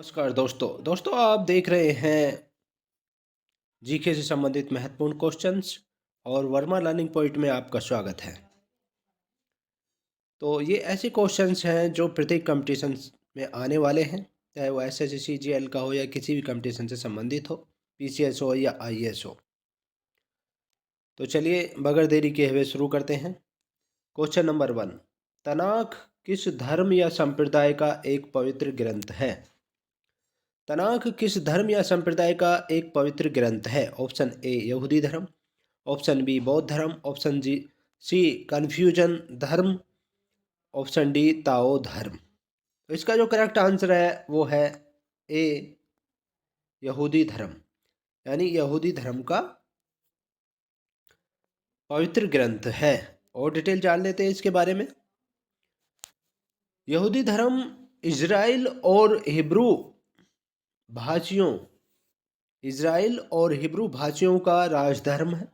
नमस्कार दोस्तों आप देख रहे हैं जीके से संबंधित महत्वपूर्ण क्वेश्चंस और वर्मा लर्निंग पॉइंट में आपका स्वागत है। तो ये ऐसे क्वेश्चंस हैं जो प्रत्येक कंपटीशंस में आने वाले हैं, चाहे वो एसएससी सीजीएल का हो या किसी भी कंपटीशन से संबंधित हो, पीसीएस हो या आईएएस हो। तो चलिए बगैर देरी के हुए शुरू करते हैं। क्वेश्चन नंबर 1, तनाख किस धर्म या संप्रदाय का एक पवित्र ग्रंथ है? तनाख किस धर्म या संप्रदाय का एक पवित्र ग्रंथ है? ऑप्शन ए यहूदी धर्म, ऑप्शन बी बौद्ध धर्म, ऑप्शन जी सी कन्फ्यूजन धर्म, ऑप्शन डी ताओ धर्म। तो इसका जो करेक्ट आंसर है वो है ए यहूदी धर्म, यानी यहूदी धर्म का पवित्र ग्रंथ है। और डिटेल जान लेते हैं इसके बारे में। यहूदी धर्म इजराइल और हिब्रू भाषियों का राजधर्म है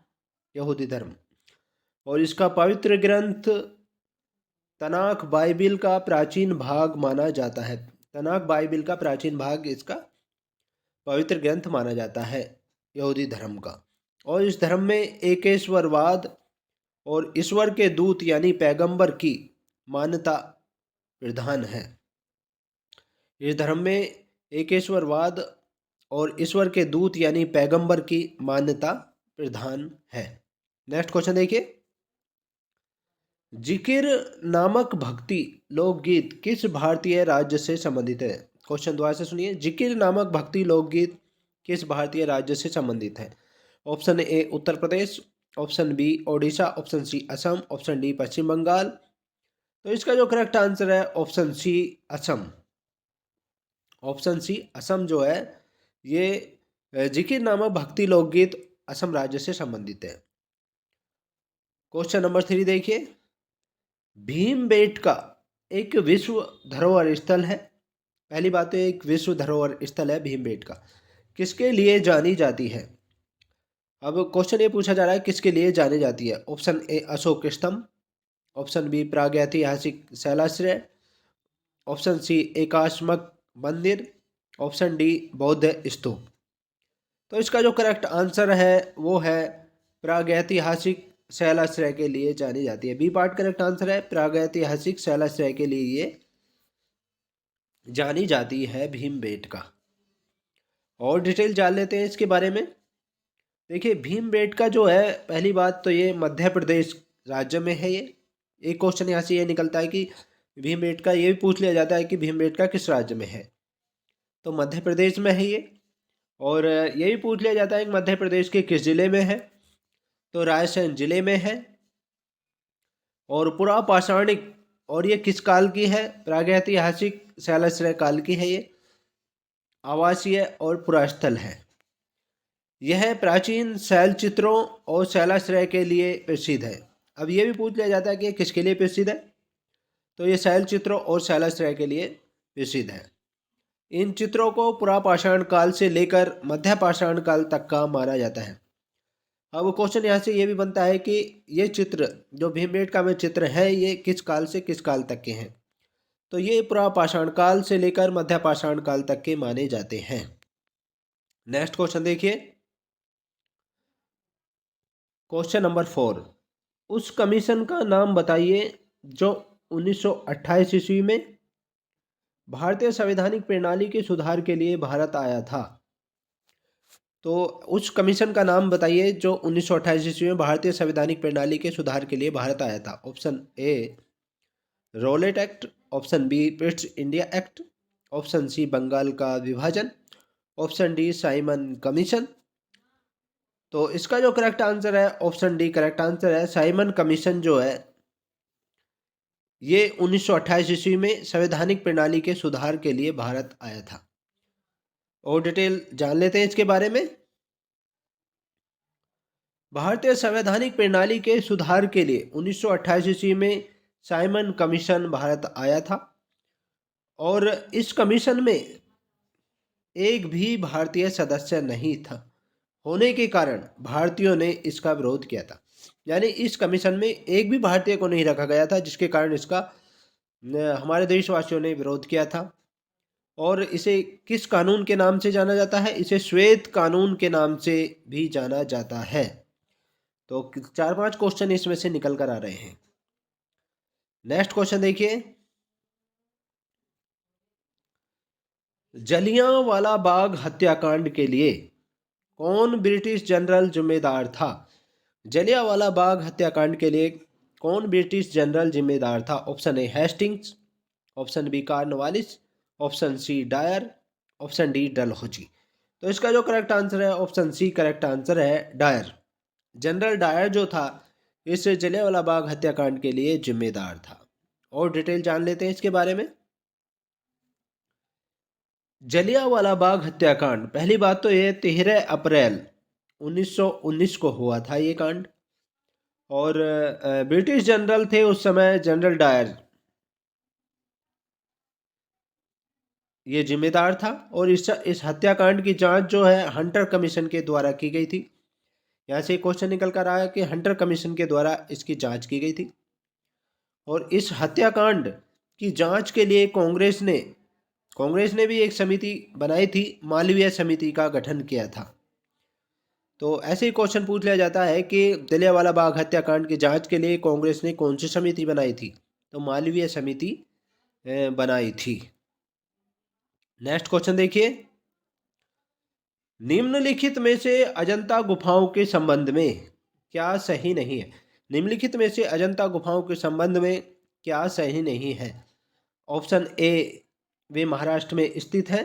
यहूदी धर्म, और इसका पवित्र ग्रंथ तनाख बाइबिल का प्राचीन भाग माना जाता है। तनाख बाइबिल का प्राचीन भाग इसका पवित्र ग्रंथ माना जाता है यहूदी धर्म का। और इस धर्म में एकेश्वरवाद और ईश्वर के दूत यानी पैगंबर की मान्यता प्रधान है। इस धर्म में एकेश्वरवाद और ईश्वर के दूत यानी पैगंबर की मान्यता प्रधान है। नेक्स्ट क्वेश्चन देखिए, जिकिर नामक भक्ति लोकगीत किस भारतीय राज्य से संबंधित है? क्वेश्चन दोबारा से सुनिए, जिकिर नामक भक्ति लोकगीत किस भारतीय राज्य से संबंधित है? Option A Uttar Pradesh, option B Odisha, option C Assam, option D Paschim Bangal. तो इसका जो करेक्ट आंसर है option C Assam. Option C Assam जो है ये जिकिर नामक भक्ति लोकगीत असम राज्य से संबंधित है। क्वेश्चन नंबर 3 देखिए, भीमबेटका एक विश्व धरोहर स्थल है। पहली बात तो एक विश्व धरोहर स्थल है भीमबेटका, किसके लिए जानी जाती है? अब क्वेश्चन ये पूछा जा रहा है किसके लिए जानी जाती है। ऑप्शन ए अशोक स्तंभ, ऑप्शन बी प्रागैतिहासिक शैलाश्रय, ऑप्शन सी एकाश्मक मंदिर, ऑप्शन डी बौद्ध स्तूप। तो इसका जो करेक्ट आंसर है वो है प्रागैतिहासिक शैलाश्रय के लिए जानी जाती है। बी पार्ट करेक्ट आंसर है, प्रागैतिहासिक शैलाश्रय के लिए ये जानी जाती है भीमबेटका। और डिटेल जान लेते हैं इसके बारे में। देखिए भीमबेटका जो है, पहली बात तो ये मध्य प्रदेश राज्य में है। ये एक क्वेश्चन यहाँ से ये निकलता है कि भीमबेटका, ये भी पूछ लिया जाता है कि भीमबेटका किस राज्य में है, तो मध्य प्रदेश में है ये। और ये भी पूछ लिया जाता है कि मध्य प्रदेश के किस जिले में है, तो रायसेन जिले में है। और पुरापाषाणिक, और ये किस काल की है? प्रागैतिहासिक शैलाश्रय काल की है ये, आवासीय और पुरास्थल है। यह प्राचीन शैल चित्रों और शैलाश्रय के लिए प्रसिद्ध है। अब ये भी पूछ लिया जाता है कि ये किसके लिए प्रसिद्ध है, तो ये शैल चित्रों और शैलाश्रय के लिए प्रसिद्ध है। इन चित्रों को पुरापाषाण काल से लेकर मध्य पाषाण काल तक का माना जाता है। अब क्वेश्चन यहाँ से ये भी बनता है कि ये चित्र जो भीमबेटका में चित्र है ये किस काल से किस काल तक के हैं, तो ये पुरापाषाण काल से लेकर मध्य पाषाण काल तक के माने जाते हैं। नेक्स्ट क्वेश्चन देखिए, क्वेश्चन नंबर 4, उस कमीशन का नाम बताइए जो 1928 ईस्वी में भारतीय संवैधानिक प्रणाली के सुधार के लिए भारत आया था। तो उस कमीशन का नाम बताइए जो 1928 ईस्वी में भारतीय संवैधानिक प्रणाली के सुधार के लिए भारत आया था। Option A Rowlatt Act, option B British India Act, option C Bengal का विभाजन, ऑप्शन डी साइमन कमीशन। तो इसका जो करेक्ट आंसर है ऑप्शन डी करेक्ट आंसर है। साइमन कमीशन जो है ये 1928 ईस्वी में संवैधानिक प्रणाली के सुधार के लिए भारत आया था। और डिटेल जान लेते हैं इसके बारे में। भारतीय संवैधानिक प्रणाली के सुधार के लिए 1928 ईस्वी में साइमन कमीशन भारत आया था, और इस कमीशन में एक भी भारतीय सदस्य नहीं था होने के कारण भारतीयों ने इसका विरोध किया था। यानी इस कमीशन में एक भी भारतीय को नहीं रखा गया था, जिसके कारण इसका हमारे देशवासियों ने विरोध किया था। और इसे किस कानून के नाम से जाना जाता है? इसे श्वेत कानून के नाम से भी जाना जाता है। तो 4-5 क्वेश्चन इसमें से निकल कर आ रहे हैं। नेक्स्ट क्वेश्चन देखिए, जलियांवाला बाग हत्याकांड के लिए कौन ब्रिटिश जनरल जिम्मेदार था? जलियांवाला बाग हत्याकांड के लिए कौन ब्रिटिश जनरल जिम्मेदार था? Option A Hastings, option B Cornwallis, option C Dyer, option D Dalhousie. तो इसका जो करेक्ट आंसर है ऑप्शन सी करेक्ट आंसर है, डायर। जनरल डायर जो था इस जलियांवाला बाग हत्याकांड के लिए जिम्मेदार था। और डिटेल जान लेते हैं इसके बारे में। जलियांवाला बाग हत्याकांड, पहली बात तो ये 13 अप्रैल 1919 को हुआ था ये कांड। और ब्रिटिश जनरल थे उस समय जनरल डायर, ये जिम्मेदार था। और इस हत्याकांड की जांच जो है हंटर कमीशन के द्वारा की गई थी। यहाँ से क्वेश्चन निकल कर आया कि हंटर कमीशन के द्वारा इसकी जांच की गई थी। और इस हत्याकांड की जांच के लिए कांग्रेस ने भी एक समिति बनाई थी, मालवीय समिति का गठन किया था। तो ऐसे ही क्वेश्चन पूछ लिया जाता है कि जलियांवाला बाग हत्याकांड की जांच के लिए कांग्रेस ने कौन सी समिति बनाई थी? तो मालवीय समिति बनाई थी। नेक्स्ट क्वेश्चन देखिए, निम्नलिखित में से अजंता गुफाओं के संबंध में क्या सही नहीं है? निम्नलिखित में से अजंता गुफाओं के संबंध में क्या सही नहीं है? ऑप्शन ए, वे महाराष्ट्र में स्थित है।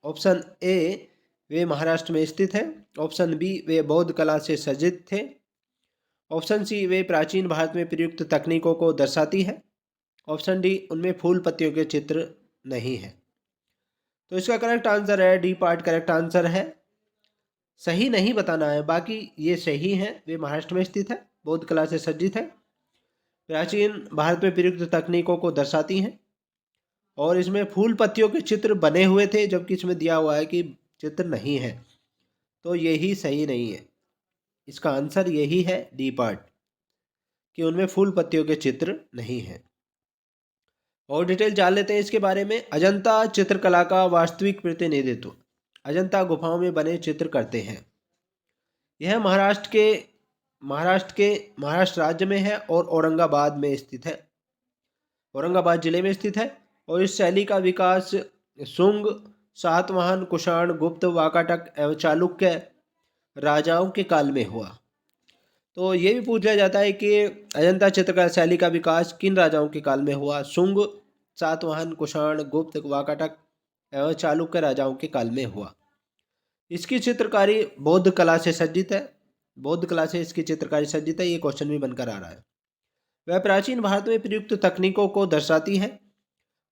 ऑप्शन ए, वे महाराष्ट्र में स्थित है। ऑप्शन बी, वे बौद्ध कला से सज्जित थे। ऑप्शन सी, वे प्राचीन भारत में प्रयुक्त तकनीकों को दर्शाती है। ऑप्शन डी, उनमें फूल पत्तियों के चित्र नहीं है। तो इसका करेक्ट आंसर है डी पार्ट करेक्ट आंसर है। सही नहीं बताना है, बाकी ये सही है। वे महाराष्ट्र में स्थित है, बौद्ध कला से सज्जित है, प्राचीन भारत में प्रयुक्त तकनीकों को दर्शाती हैं और इसमें फूल पत्तियों के चित्र बने हुए थे, जबकि इसमें दिया हुआ है कि चित्र नहीं है। तो यही सही नहीं है, इसका आंसर यही है डी पार्ट, कि उनमें फूल पत्तियों के चित्र नहीं है। और डिटेल जान लेते हैं इसके बारे में। अजंता चित्रकला का वास्तविक प्रतिनिधित्व अजंता गुफाओं में बने चित्र करते हैं। यह महाराष्ट्र राज्य में है और औरंगाबाद में स्थित है, औरंगाबाद जिले में स्थित है। और इस शैली का विकास शुंग, सातवाहन, कुषाण, गुप्त, वाकाटक एवं चालुक्य राजाओं के काल में हुआ। तो ये भी पूछ लिया जाता है कि अजंता चित्रकला शैली का विकास किन राजाओं के काल में हुआ? शुंग, सातवाहन, कुषाण, गुप्त, वाकाटक एवं चालुक्य राजाओं के काल में हुआ। इसकी चित्रकारी बौद्ध कला से सज्जित है, बौद्ध कला से इसकी चित्रकारी सज्जित है। ये क्वेश्चन भी बनकर आ रहा है। वह प्राचीन भारत में प्रयुक्त तकनीकों को दर्शाती है।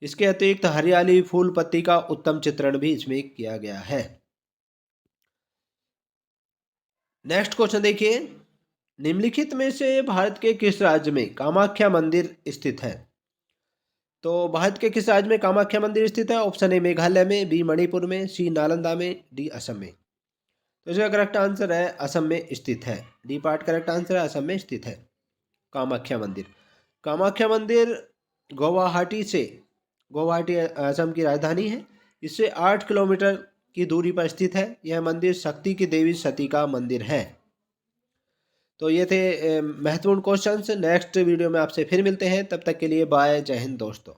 इसके अतिरिक्त हरियाली, फूल पत्ती का उत्तम चित्रण भी इसमें किया गया है। नेक्स्ट क्वेश्चन देखिए, निम्नलिखित में से भारत के किस राज्य में कामाख्या मंदिर स्थित है? तो भारत के किस राज्य में कामाख्या मंदिर स्थित है? ऑप्शन ए मेघालय में, बी मणिपुर में, सी नालंदा में, डी असम में। तो इसका करेक्ट आंसर है असम में स्थित है। डी पार्ट करेक्ट आंसर है, असम में स्थित है कामाख्या मंदिर। कामाख्या मंदिर गुवाहाटी असम की राजधानी है। इससे 8 किलोमीटर की दूरी पर स्थित है। यह मंदिर शक्ति की देवी सती का मंदिर है। तो ये थे महत्वपूर्ण क्वेश्चंस। नेक्स्ट वीडियो में आपसे फिर मिलते हैं, तब तक के लिए बाय, जय हिंद दोस्तों।